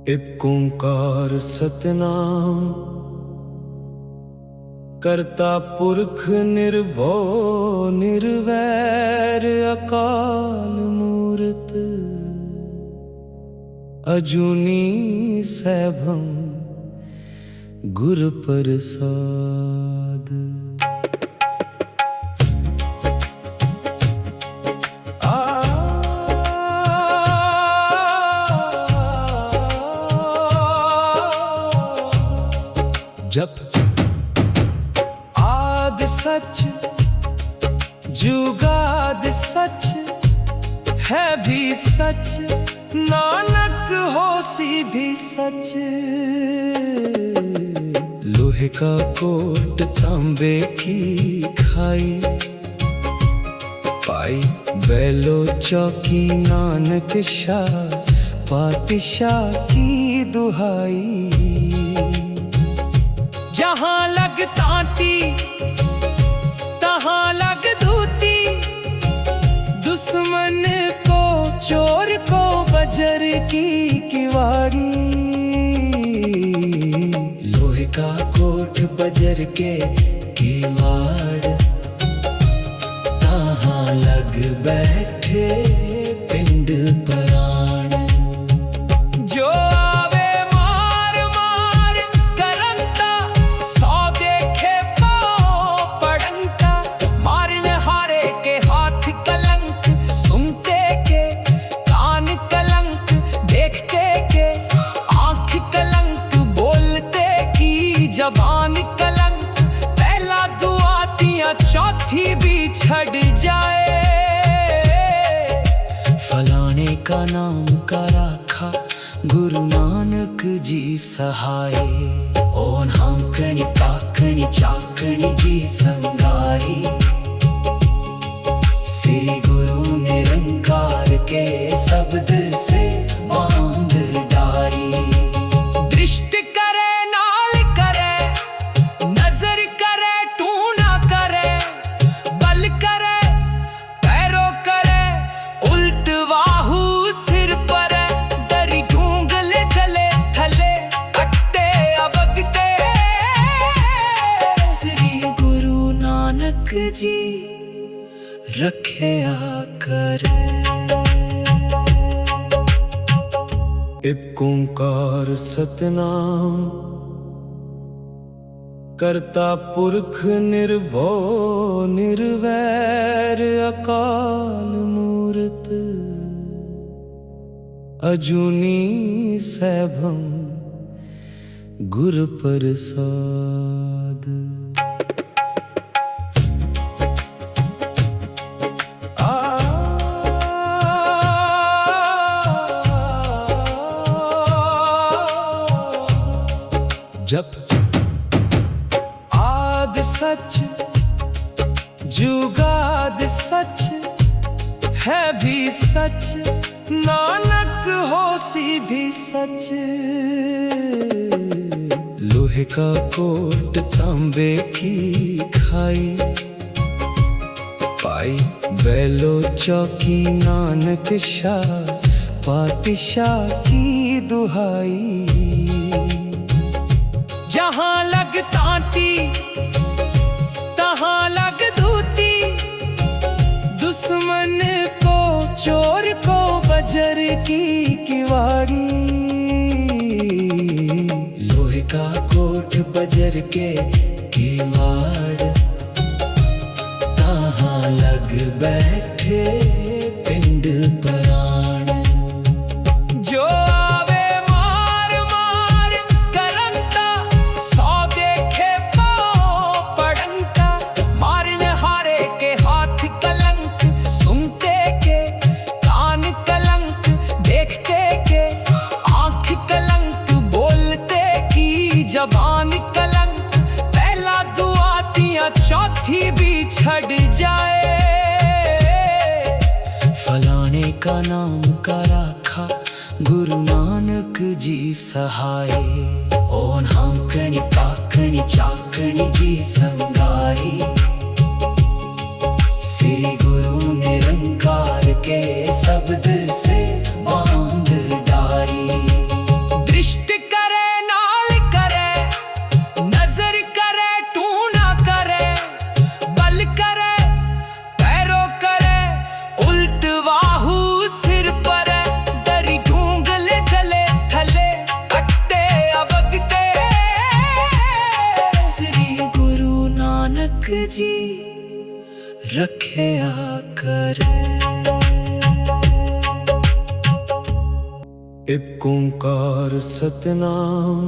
एक ओंकार सतनाम करता पुरख निर्भव निर्वैर अकाल मूरत अजूनी सैभम गुर प्रसाद। जप आदि सच जुगाद सच है भी सच नानक होसी भी सच। लोहे का कोट तांबे की खाई पाई बैलो चौकी नानक शाह पातशाह की दुहाई। जहाँ लग तांती तहाँ लग धूती दुश्मन को चोर को बजर की किवाड़ी। लोहे का कोट बजर के किवाड़ तहाँ लग बैठे पिंड पराण। जबान कलंक पहला दुआतियां चौथी भी छड़ जाए। फलाने का नाम का राखा गुरु नानक जी सहाय। ओ नामकणी पाकणी चाकणी जी संगाई। श्री गुरु निरंकार के शब्द से बांध डारी। दृष्टि जी रखे आकर। एक ओंकार सतनाम करता पुरख निर्भव निर्वैर अकाल मूरत अजूनी सैभम गुर प्रसाद। जप आदि सच जुगाद सच है भी सच नानक होसी भी सच। लोहे का कोट तांबे की खाई पाई बैलो चौकी नानक शाह पातशाह की दुहाई। जहाँ लग तांती तहाँ लग धूती दुश्मन को चोर को बजर की किवाड़ी। लोहे का कोट बजर के किवाड़ तहाँ लग बैठे पिंड पराण। जबान कलंक पहला दुआतियां चौथी भी छड़ जाए। फलाने का नाम का राखा गुरु नानक जी सहाय। ओ नामकणी पाकणी चाकणी जी संगाई। श्री गुरु निरंकार के शब्द से बांध डारी। रखिया करे। एक ओंकार सतनाम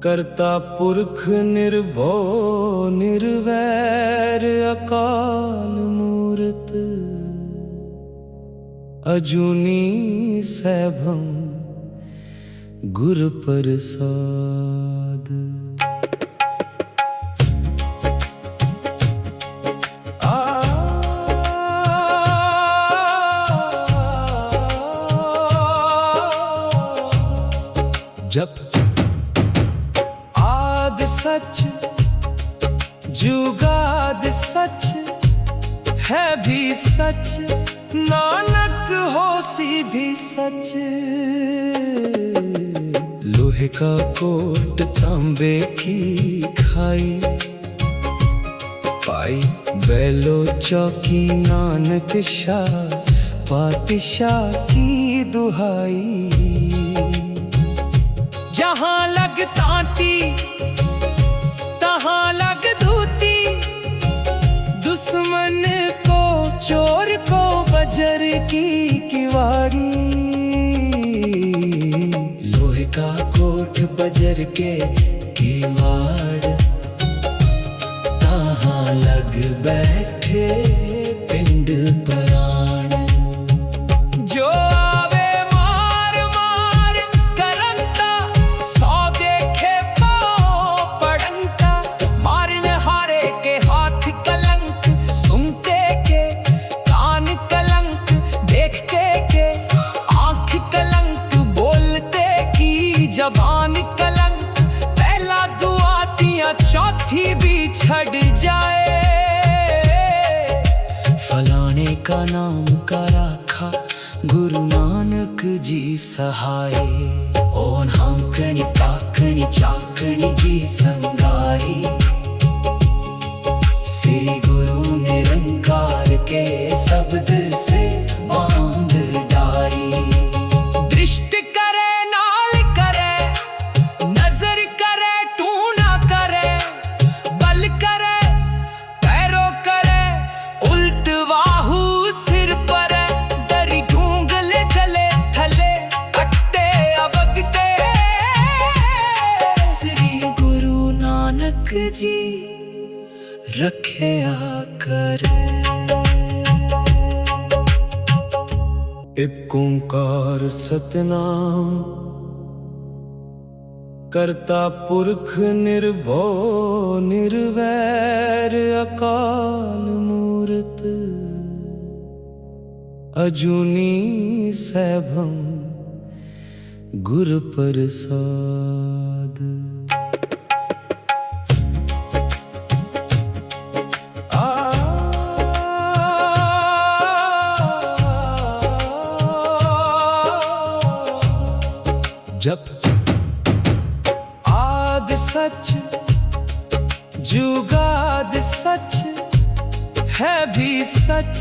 करता पुरख निर्भव निर्वैर अकाल मूरत अजूनी सैभम गुर प्रसाद। जप आद सच जुगाद सच है भी सच, नानक होसी भी सच। लोहे का कोट तांबे की खाई पाई, बैलो चौकी नानक शाह पातशाह की दुहाई। जहाँ लग तांती तहाँ लग धूती, दुश्मन को चोर को बजर की किवाड़ी। लोहे का कोट बजर के किवाड़, तहाँ लग बैठे पिंड पराण। जो आवे मार मार करंता, सौ देखे पाँव पड़ंता। मारने हारे के हाथ कलंक, सुनते के कान कलंक, देखते के आँख कलंक, बोलते की जबान कलंक। पहला दुआ दिया चौथी भी छड़ जाए। फलाने का नाम का राखा गुरु नानक जी सहाय। ओ नामकणी पाकणी चाकणी जी संगाई, श्री गुरु निरंकार के शब्द से बांध डारी। दृष्टि करे नाल करे, नजर करे टू ना करे, बल करे पैरों करे, उल्ट वाहू सिर पर, दरी ढूंगल जले थले, कट्टे अवगते। श्री गुरु नानक जी रखिया करे। एक ओंकार सतनाम करता पुरख निर्भव निर्वैर अकाल मूरत अजूनी सैभम गुर प्रसाद। जप आद सच जुगाद सच है भी सच,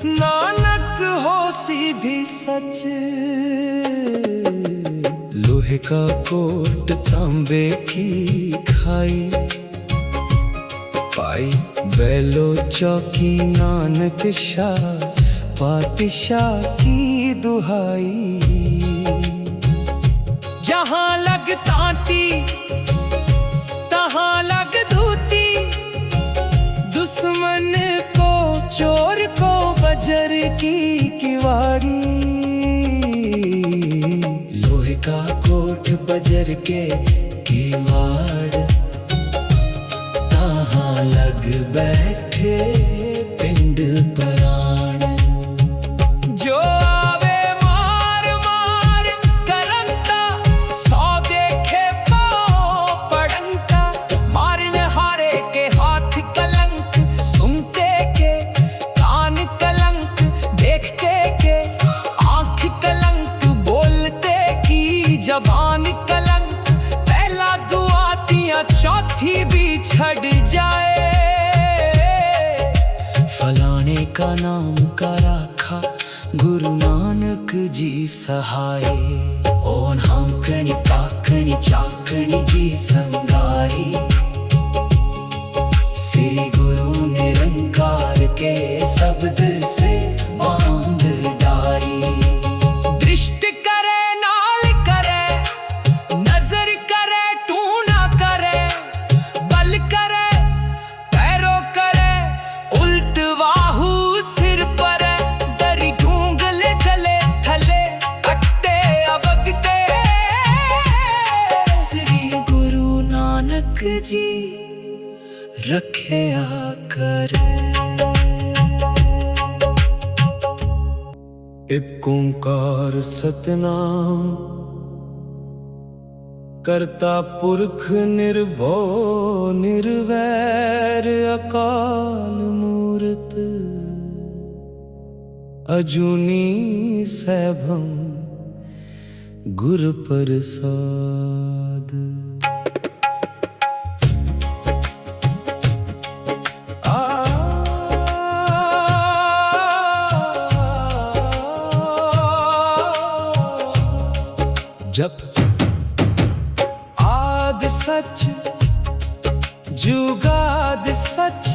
नानक होसी भी सच। लोहे का कोट तांबे की खाई पाई, बैलो चौकी नानक शाह पातशाह की दुहाई। जहाँ लग तांती तहाँ लग धूती, दुश्मन को चोर को बजर की किवाड़ी। लोहे का कोट बजर के किवाड़, तहाँ लग बैठे पिंड पराण। जो आवे मार मार करंता, सौ देखे पाँव पड़ंता। मारने हारे के हाथ कलंक, सुनते के कान कलंक, देखते के आँख कलंक, बोलते की जबान कलंक। पहला दुआ दिया चौथी भी छड़ जाए। फलाने का नाम का राखा गुरु नानक जी सहाय। ओ नामकणी पाकणी चाकणी जी संगाई, श्री गुरु निरंकार रखिया करे। एक ओंकार सतनाम करता पुरख निर्भो निर्वैर अकाल मूरत अजूनी सैभम गुर प्रसाद। जप आद सच जुगाद सच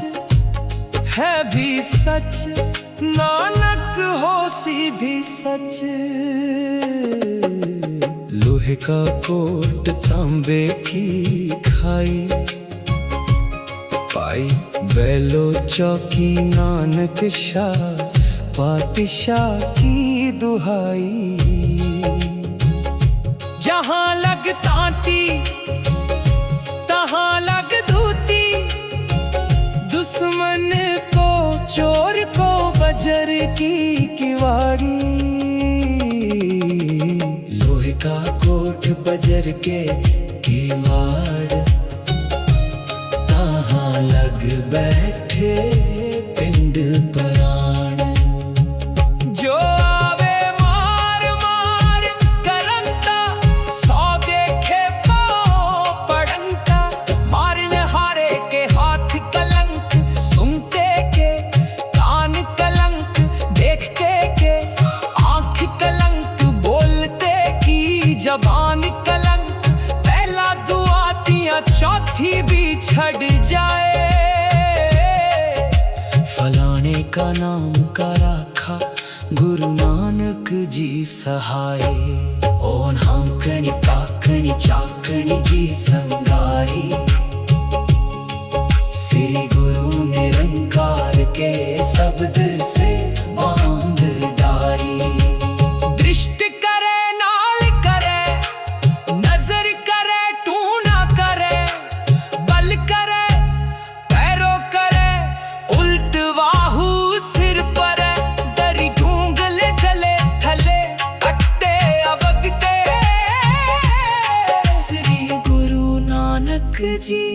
है भी सच, नानक होसी भी सच। लोहे का कोट तांबे की खाई पाई, बैलो चौकी नानक शाह पातशाह की दुहाई। जहाँ लग तांती तहाँ लग धूती, दुश्मन को चोर को बजर की किवाड़ी। लोहे का कोट बजर के किवाड़, तहाँ लग बैठे पिंड पराण। जो आवे मार मार करंता, सौ देखे पाँव पड़ंता। मारने हारे के हाथ कलंक, सुनते के कान कलंक, देखते के आँख कलंक, बोलते की जबान कलंक। पहला दुआ तिया चौथी भी छड़ जाए। फलाने का नाम का राखा गुरु नानक जी सहाय। ओन हांकणी पाकणी चाकणी जी संगाई, श्री गुरु निरंकार के शब्द से बांध डारी। दृष्टि करे नाल करे, नजर करे टू ना करे, बल करे पैरों करे, उल्ट वाहू सिर पर दरी ढूंगल चले थले अट्टे अवगते। श्री गुरु नानक जी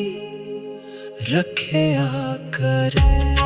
रखिया करे।